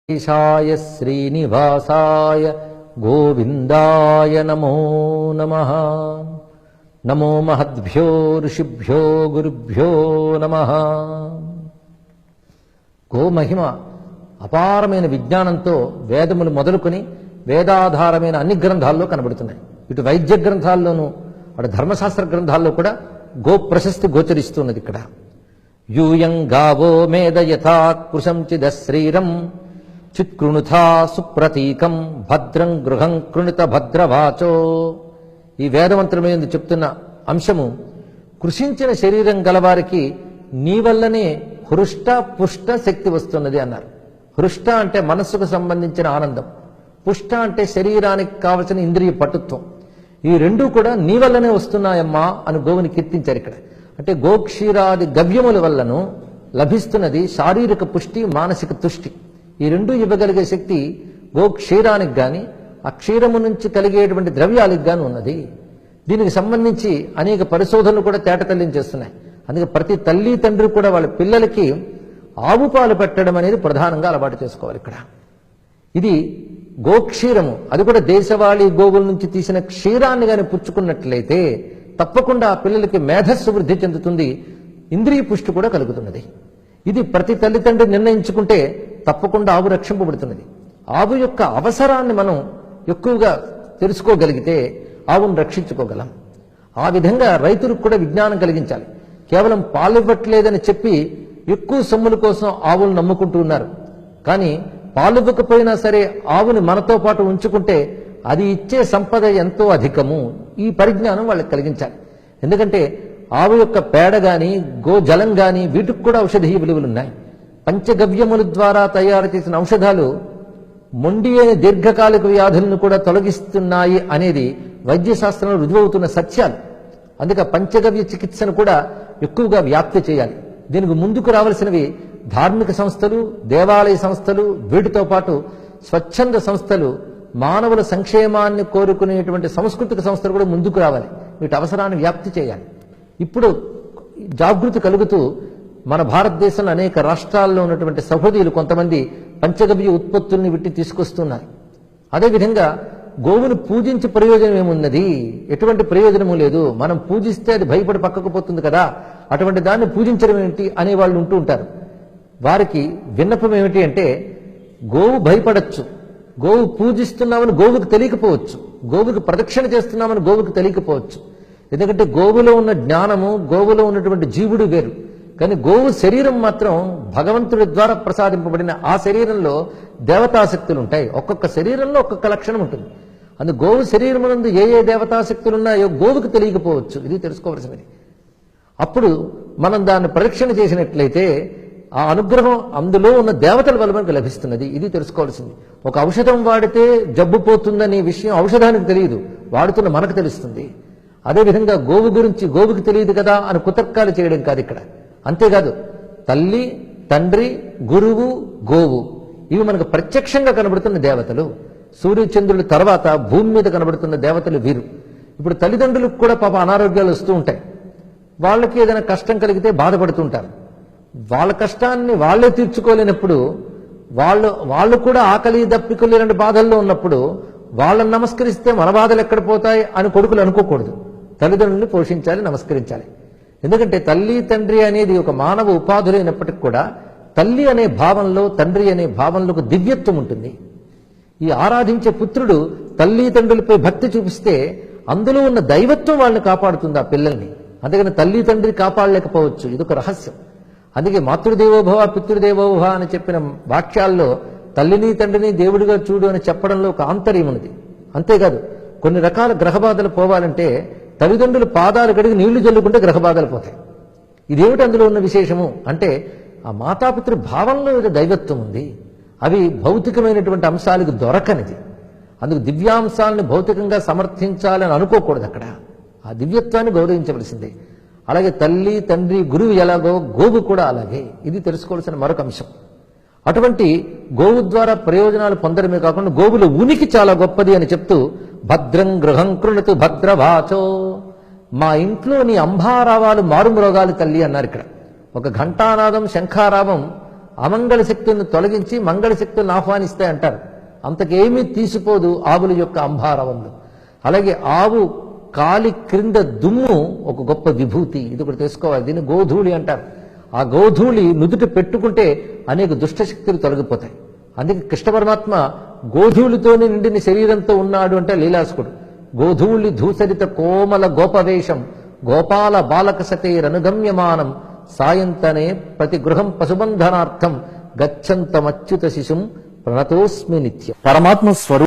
ईशाय श्रीनिवासाय गोविंदाय नमो नमः। नमो महद्भ्यो ऋषिभ्यो गुरुभ्यो नमः। గోమహిమ అపారమైన విజ్ఞానంతో వేదములు మొదలుకొని వేదాధారమైన అన్ని గ్రంథాల్లో కనబడుతున్నాయి. ఇటు వైద్య గ్రంథాల్లోనూ అటు ధర్మశాస్త్ర గ్రంథాల్లో కూడా గో ప్రశస్తి గోచరిస్తున్నది. ఇక్కడ యూయం గావో మేద యథా కృశం చిదశ్రీరం చిత్కృణుథా సుప్రతీకం భద్రం గృహం కృణిత భద్రవాచో. ఈ వేదమంత్రమేందు చెప్తున్న అంశము, కృషించిన శరీరం గలవారికి నీ వల్లనే హృష్ట పుష్ట శక్తి వస్తున్నది అన్నారు. హృష్ట అంటే మనస్సుకు సంబంధించిన ఆనందం, పుష్ట అంటే శరీరానికి కావలసిన ఇంద్రియ పటుత్వం. ఈ రెండూ కూడా నీ వల్లనే వస్తున్నాయమ్మా అని గోవుని కీర్తించారు. ఇక్కడ అంటే గోక్షీరాది గవ్యముల వల్లను లభిస్తున్నది శారీరక పుష్టి, మానసిక తుష్టి. ఈ రెండూ ఇవ్వగలిగే శక్తి గోక్షీరానికి గాని ఆ క్షీరము నుంచి కలిగేటువంటి ద్రవ్యాలకు గాని ఉన్నది. దీనికి సంబంధించి అనేక పరిశోధనలు కూడా తేటతెల్లం చేస్తున్నాయి. అందుకే ప్రతి తల్లి తండ్రి కూడా వాళ్ళ పిల్లలకి ఆవు పాలు పెట్టడం అనేది ప్రధానంగా అలవాటు చేసుకోవాలి. ఇక్కడ ఇది గోక్షీరము, అది కూడా దేశవాళీ గోవుల నుంచి తీసిన క్షీరాన్ని గాని పుచ్చుకున్నట్లయితే తప్పకుండా ఆ పిల్లలకి మేధస్సు వృద్ధి చెందుతుంది, ఇంద్రియ పుష్టి కూడా కలుగుతున్నది. ఇది ప్రతి తల్లిదండ్రి నిర్ణయించుకుంటే తప్పకుండా ఆవు రక్షింపబడుతున్నది. ఆవు యొక్క అవసరాన్ని మనం ఎక్కువగా తెలుసుకోగలిగితే ఆవును రక్షించుకోగలం. ఆ విధంగా రైతులకు కూడా విజ్ఞానం కలిగించాలి. కేవలం పాలు ఇవ్వట్లేదని చెప్పి ఎక్కువ సొమ్ముల కోసం ఆవులు నమ్ముకుంటూ ఉన్నారు. కానీ పాలు ఇవ్వకపోయినా సరే ఆవుని మనతో పాటు ఉంచుకుంటే అది ఇచ్చే సంపద ఎంతో అధికము. ఈ పరిజ్ఞానం వాళ్ళకి కలిగించాలి. ఎందుకంటే ఆవు యొక్క పేడ గాని గోజలం గాని వీటికి కూడా ఔషధీయ విలువలున్నాయి. పంచగవ్యముల ద్వారా తయారు చేసిన ఔషధాలు మొండి అయిన దీర్ఘకాలిక వ్యాధులను కూడా తొలగిస్తున్నాయి అనేది వైద్యశాస్త్రంలో రుజువవుతున్న సత్యాలు. అందుకే పంచగవ్య చికిత్సను కూడా ఎక్కువగా వ్యాప్తి చేయాలి. దీనికి ముందుకు రావాల్సినవి ధార్మిక సంస్థలు, దేవాలయ సంస్థలు, వీటితో పాటు స్వచ్ఛంద సంస్థలు, మానవుల సంక్షేమాన్ని కోరుకునేటువంటి సాంస్కృతిక సంస్థలు కూడా ముందుకు రావాలి. వీటి అవసరాన్ని వ్యాప్తి చేయాలి. ఇప్పుడు జాగృతి కలుగుతూ మన భారతదేశంలో అనేక రాష్ట్రాల్లో ఉన్నటువంటి సహోదరులు కొంతమంది పంచగవ్య ఉత్పత్తుల్ని విట్టి తీసుకొస్తున్నారు. అదేవిధంగా గోవును పూజించి ప్రయోజనం ఏమున్నది? ఎటువంటి ప్రయోజనము లేదు. మనం పూజిస్తే అది భయపడి పక్కకు పోతుంది కదా, అటువంటి దాన్ని పూజించడం ఏమిటి అనే వాళ్ళు ఉంటూ ఉంటారు. వారికి విన్నపం ఏమిటి అంటే, గోవు భయపడచ్చు, గోవు పూజిస్తున్నామని గోవుకు తెలియకపోవచ్చు, గోవుకు ప్రదక్షిణ చేస్తున్నామని గోవుకు తెలియకపోవచ్చు. ఎందుకంటే గోవులో ఉన్న జ్ఞానము, గోవులో ఉన్నటువంటి జీవుడు వేరు. కానీ గోవు శరీరం మాత్రం భగవంతుడి ద్వారా ప్రసాదింపబడిన ఆ శరీరంలో దేవతాశక్తులు ఉంటాయి. ఒక్కొక్క శరీరంలో ఒక్కొక్క లక్షణం ఉంటుంది. అందుకు గోవు శరీరం నందు ఏ ఏ దేవతాశక్తులు ఉన్నాయో గోవుకు తెలియకపోవచ్చు. ఇది తెలుసుకోవలసినది. అప్పుడు మనం దాన్ని ప్రదక్షిణ చేసినట్లయితే ఆ అనుగ్రహం అందులో ఉన్న దేవతల వల్ల మనకు లభిస్తున్నది. ఇది తెలుసుకోవాల్సింది. ఒక ఔషధం వాడితే జబ్బు పోతుందనే విషయం ఔషధానికి తెలియదు, వాడుతున్న మనకు తెలుస్తుంది. అదేవిధంగా గోవు గురించి గోవుకి తెలియదు కదా అని కుతర్కాలు చేయడం కాదు ఇక్కడ. అంతేకాదు, తల్లి, తండ్రి, గురువు, గోవు ఇవి మనకు ప్రత్యక్షంగా కనబడుతున్న దేవతలు. సూర్యచంద్రుల తర్వాత భూమి మీద కనబడుతున్న దేవతలు వీరు. ఇప్పుడు తల్లిదండ్రులకు కూడా పాప అనారోగ్యాలు వస్తూ ఉంటాయి. వాళ్ళకి ఏదైనా కష్టం కలిగితే బాధపడుతుంటారు. వాళ్ళ కష్టాన్ని వాళ్లే తీర్చుకోలేనప్పుడు, వాళ్ళు కూడా ఆకలి దప్పికలు ఇలాంటి బాధల్లో ఉన్నప్పుడు వాళ్ళని నమస్కరిస్తే మన బాధలు ఎక్కడ పోతాయి అని కొడుకులు అనుకోకూడదు. తల్లిదండ్రులను పోషించాలి, నమస్కరించాలి. ఎందుకంటే తల్లి తండ్రి అనేది ఒక మానవ ఉపాధులైనప్పటికీ కూడా తల్లి అనే భావంలో, తండ్రి అనే భావంలో ఒక దివ్యత్వం ఉంటుంది. ఈ ఆరాధించే పుత్రుడు తల్లి తండ్రులపై భక్తి చూపిస్తే అందులో ఉన్న దైవత్వం వాళ్ళని కాపాడుతుంది ఆ పిల్లల్ని. అందుకని తల్లి తండ్రి కాపాడలేకపోవచ్చు, ఇదొక రహస్యం. అందుకే మాతృదేవోభవ పితృదేవోభవ అని చెప్పిన వాక్యాల్లో తల్లిని తండ్రిని దేవుడిగా చూడు అని చెప్పడంలో ఒక ఆంతర్యం ఉన్నది. అంతేకాదు, కొన్ని రకాల గ్రహబాధలు పోవాలంటే తల్లిదండ్రులు పాదాలు కడిగి నీళ్లు జల్లుకుంటే గ్రహబాధలు పోతాయి. ఇదేమిటి అందులో ఉన్న విశేషము అంటే, ఆ మాతాపితృ భావంలో ఏదో దైవత్వం ఉంది. అవి భౌతికమైనటువంటి అంశాలకు దొరకనిది. అందుకు దివ్యాంశాలను భౌతికంగా సమర్థించాలని అనుకోకూడదు. అక్కడ ఆ దివ్యత్వాన్ని గౌరవించవలసిందే. అలాగే తల్లి, తండ్రి, గురువు ఎలాగో గోవు కూడా అలాగే. ఇది తెలుసుకోవాల్సిన మరొక అంశం. అటువంటి గోవు ద్వారా ప్రయోజనాలు పొందడమే కాకుండా గోవుల ఉనికి చాలా గొప్పది అని చెప్తూ, భద్రం గృహం కృణతు భద్రవాచో, మా ఇంట్లో నీ అంబారావాలు మారుమ్రోగాలు తల్లి అన్నారు. ఇక్కడ ఒక ఘంటానాదం, శంఖారావం అమంగళ శక్తులను తొలగించి మంగళ శక్తులను ఆహ్వానిస్తాయి అంటారు. అంతకేమీ తీసిపోదు ఆవుల యొక్క అంబారవంలో. అలాగే ఆవు కాలి క్రింద దుమ్ము ఒక గొప్ప విభూతి, ఇది కూడా తెలుసుకోవాలి. దీన్ని గోధూళి అంటారు. ఆ గోధూళి నుదుట పెట్టుకుంటే అనేక దుష్టశక్తులు తొలగిపోతాయి. అందుకే కృష్ణ పరమాత్మ గోధూళితోనే నిండిన శరీరంతో ఉన్నాడు అంటే లీలాసుకుడు. గోధూళి ధూసరిత కోమల గోపవేషం గోపాల బాలక సతేరనుగమ్యమానం సాయంతనే ప్రతి గృహం పశుబంధనార్థం గచ్చంతమచ్యుత శిశుం ప్రణతోస్మి నిత్యం. పరమాత్మ స్వరూపం